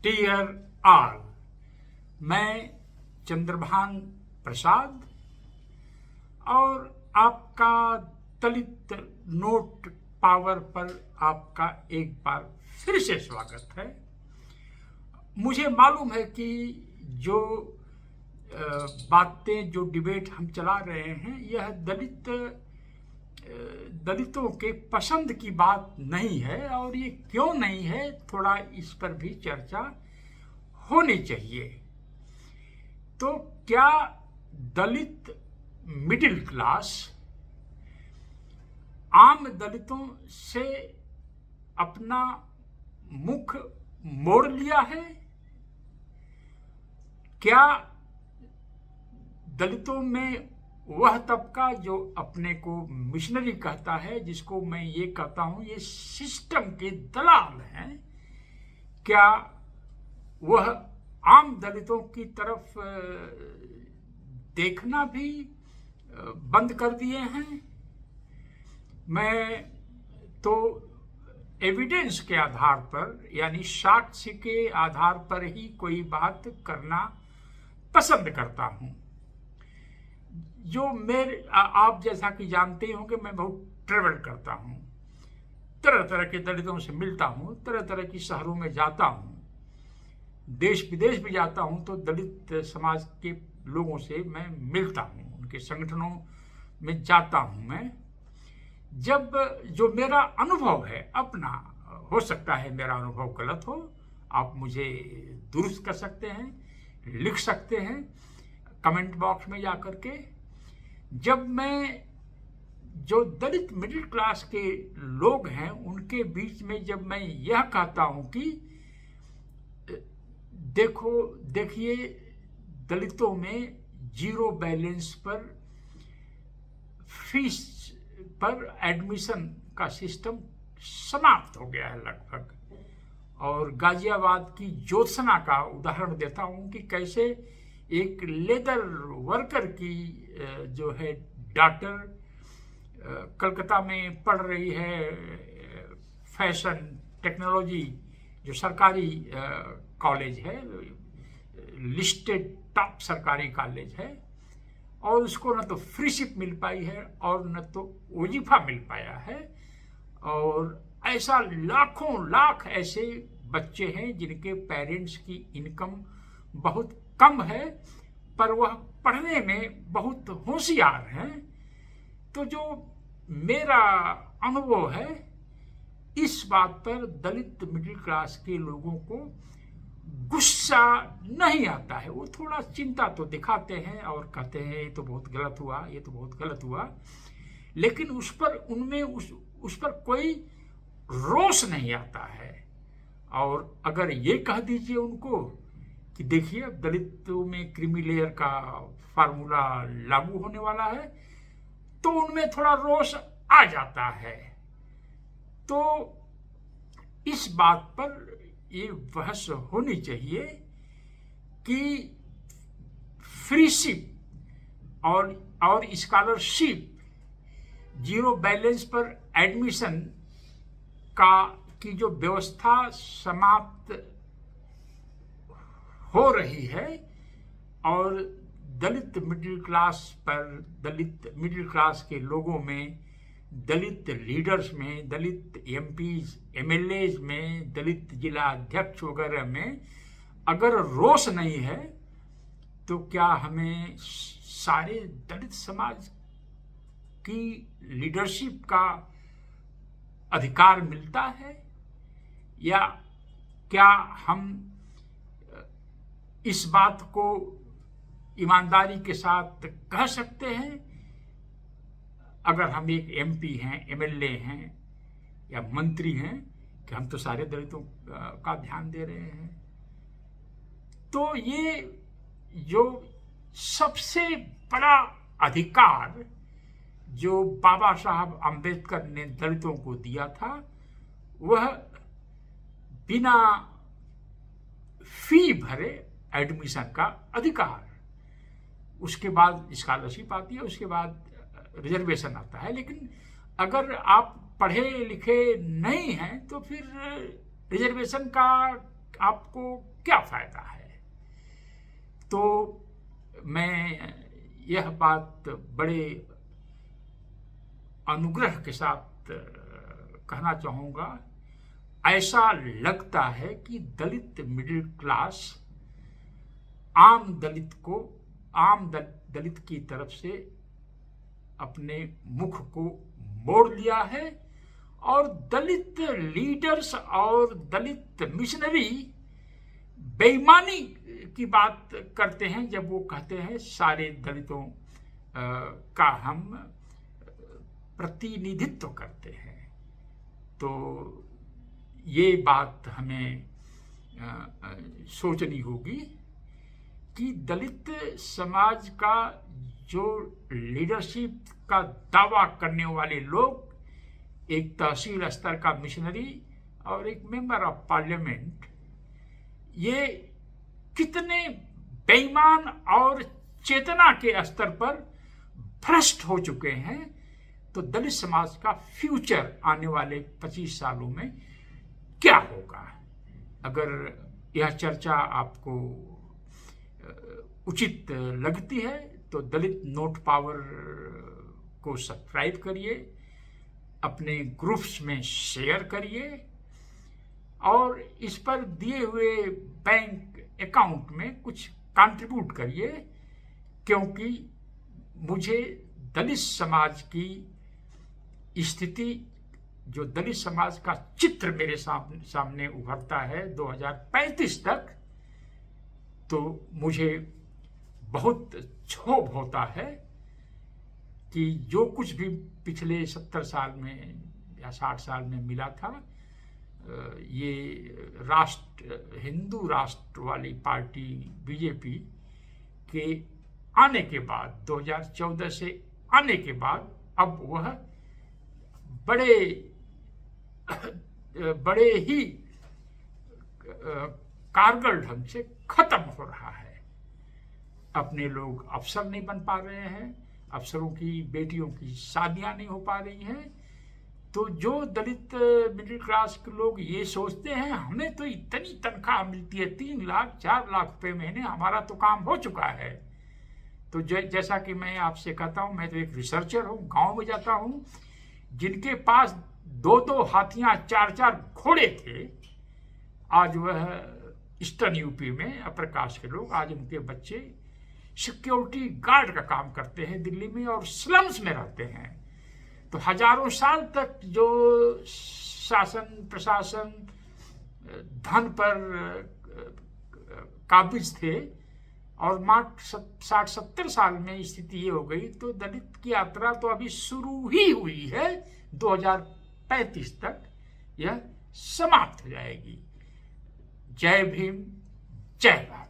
Dear all, मैं चंद्रभान प्रसाद और आपका दलित नोट पावर पर आपका एक बार फिर से स्वागत है। मुझे मालूम है कि जो बातें, जो डिबेट हम चला रहे हैं, यह दलितों के पसंद की बात नहीं है, और ये क्यों नहीं है, थोड़ा इस पर भी चर्चा होनी चाहिए। तो क्या दलित मिडिल क्लास आम दलितों से अपना मुख मोड़ लिया है? क्या दलितों में वह तबका जो अपने को मिशनरी कहता है, जिसको मैं ये कहता हूं ये सिस्टम के दलाल हैं, क्या वह आम दलितों की तरफ देखना भी बंद कर दिए हैं? मैं तो एविडेंस के आधार पर, यानी साक्ष्य के आधार पर ही कोई बात करना पसंद करता हूं। जो आप जैसा कि जानते होंगे, मैं बहुत ट्रेवल करता हूं, तरह तरह के दलितों से मिलता हूं, तरह तरह की शहरों में जाता हूं, देश विदेश भी जाता हूं, तो दलित समाज के लोगों से मैं मिलता हूं, उनके संगठनों में जाता हूं। मैं जब जो मेरा अनुभव है अपना, हो सकता है मेरा अनुभव गलत हो, आप मुझे दुरुस्त कर सकते हैं, लिख सकते हैं कमेंट बॉक्स में जाकर के। जब मैं जो दलित मिडिल क्लास के लोग हैं उनके बीच में जब मैं यह कहता हूं कि देखिए दलितों में जीरो बैलेंस पर फीस पर एडमिशन का सिस्टम समाप्त हो गया है लगभग, और गाजियाबाद की ज्योत्सना का उदाहरण देता हूं कि कैसे एक लेदर वर्कर की जो है डॉटर कलकत्ता में पढ़ रही है, फैशन टेक्नोलॉजी जो सरकारी कॉलेज है, लिस्टेड टॉप सरकारी कॉलेज है, और उसको न तो फ्रीशिप मिल पाई है और न तो वजीफा मिल पाया है। और ऐसा लाखों लाख ऐसे बच्चे हैं जिनके पेरेंट्स की इनकम बहुत कम है, पर वह पढ़ने में बहुत होशियार हैं। तो जो मेरा अनुभव है, इस बात पर दलित मिडिल क्लास के लोगों को गुस्सा नहीं आता है। वो थोड़ा चिंता तो दिखाते हैं और कहते हैं ये तो बहुत गलत हुआ, ये तो बहुत गलत हुआ, लेकिन उस पर कोई रोष नहीं आता है। और अगर ये कह दीजिए उनको कि देखिए अब दलितों में क्रीमी लेयर का फार्मूला लागू होने वाला है, तो उनमें थोड़ा रोष आ जाता है। तो इस बात पर ये बहस होनी चाहिए कि फ्रीशिप और स्कॉलरशिप, जीरो बैलेंस पर एडमिशन की जो व्यवस्था समाप्त हो रही है, और दलित मिडिल क्लास के लोगों में, दलित लीडर्स में, दलित एमपीज एमएलएज में, दलित जिला अध्यक्ष वगैरह में अगर रोष नहीं है, तो क्या हमें सारे दलित समाज की लीडरशिप का अधिकार मिलता है? या क्या हम इस बात को ईमानदारी के साथ कह सकते हैं, अगर हम एक एमपी हैं, एमएलए हैं या मंत्री हैं, कि हम तो सारे दलितों का ध्यान दे रहे हैं? तो ये जो सबसे बड़ा अधिकार जो बाबा साहब आम्बेडकर ने दलितों को दिया था, वह बिना फी भरे एडमिशन का अधिकार, उसके बाद स्कॉलरशिप आती है, उसके बाद रिजर्वेशन आता है। लेकिन अगर आप पढ़े लिखे नहीं हैं तो फिर रिजर्वेशन का आपको क्या फायदा है। तो मैं यह बात बड़े अनुग्रह के साथ कहना चाहूँगा, ऐसा लगता है कि दलित मिडिल क्लास आम दलित की तरफ से अपने मुख को मोड़ लिया है और दलित लीडर्स और दलित मिशनरी बेईमानी की बात करते हैं जब वो कहते हैं सारे दलितों का हम प्रतिनिधित्व करते हैं। तो ये बात हमें सोचनी होगी कि दलित समाज का जो लीडरशिप का दावा करने वाले लोग, एक तहसील स्तर का मिशनरी और एक मेंबर ऑफ पार्लियामेंट, ये कितने बेईमान और चेतना के स्तर पर भ्रष्ट हो चुके हैं। तो दलित समाज का फ्यूचर आने वाले 25 सालों में क्या होगा। अगर यह चर्चा आपको उचित लगती है तो दलित नोट पावर को सब्सक्राइब करिए, अपने ग्रुप्स में शेयर करिए और इस पर दिए हुए बैंक अकाउंट में कुछ कंट्रीब्यूट करिए, क्योंकि मुझे दलित समाज की स्थिति, जो दलित समाज का चित्र मेरे सामने उभरता है 2035 तक, तो मुझे बहुत क्षोभ होता है कि जो कुछ भी पिछले 70 साल में या 60 साल में मिला था, ये हिंदू राष्ट्र वाली पार्टी बीजेपी के आने के बाद, 2014 से आने के बाद, अब वह बड़े ही कारगर ढंग से खत्म हो रहा है। अपने लोग अफसर नहीं बन पा रहे हैं, अफसरों की बेटियों की शादियां नहीं हो पा रही हैं। तो जो दलित मिडिल क्लास के लोग ये सोचते हैं हमें तो इतनी तनख्वाह मिलती है, 3 लाख 4 लाख रुपए महीने, हमारा तो काम हो चुका है। तो जैसा कि मैं आपसे कहता हूँ, मैं तो एक रिसर्चर हूँ, गांव में जाता हूँ, जिनके पास 2-2 हाथियां 4-4 घोड़े थे, आज वह ईस्टर्न यूपी में अपर कास्ट के लोग, आज उनके बच्चे सिक्योरिटी गार्ड का काम करते हैं दिल्ली में और स्लम्स में रहते हैं। तो हजारों साल तक जो शासन प्रशासन धन पर काबिज थे और मात्र 60-70 साल में स्थिति ये हो गई, तो दलित की यात्रा तो अभी शुरू ही हुई है, 2035 तक यह समाप्त हो जाएगी। जय भीम, जय भारत।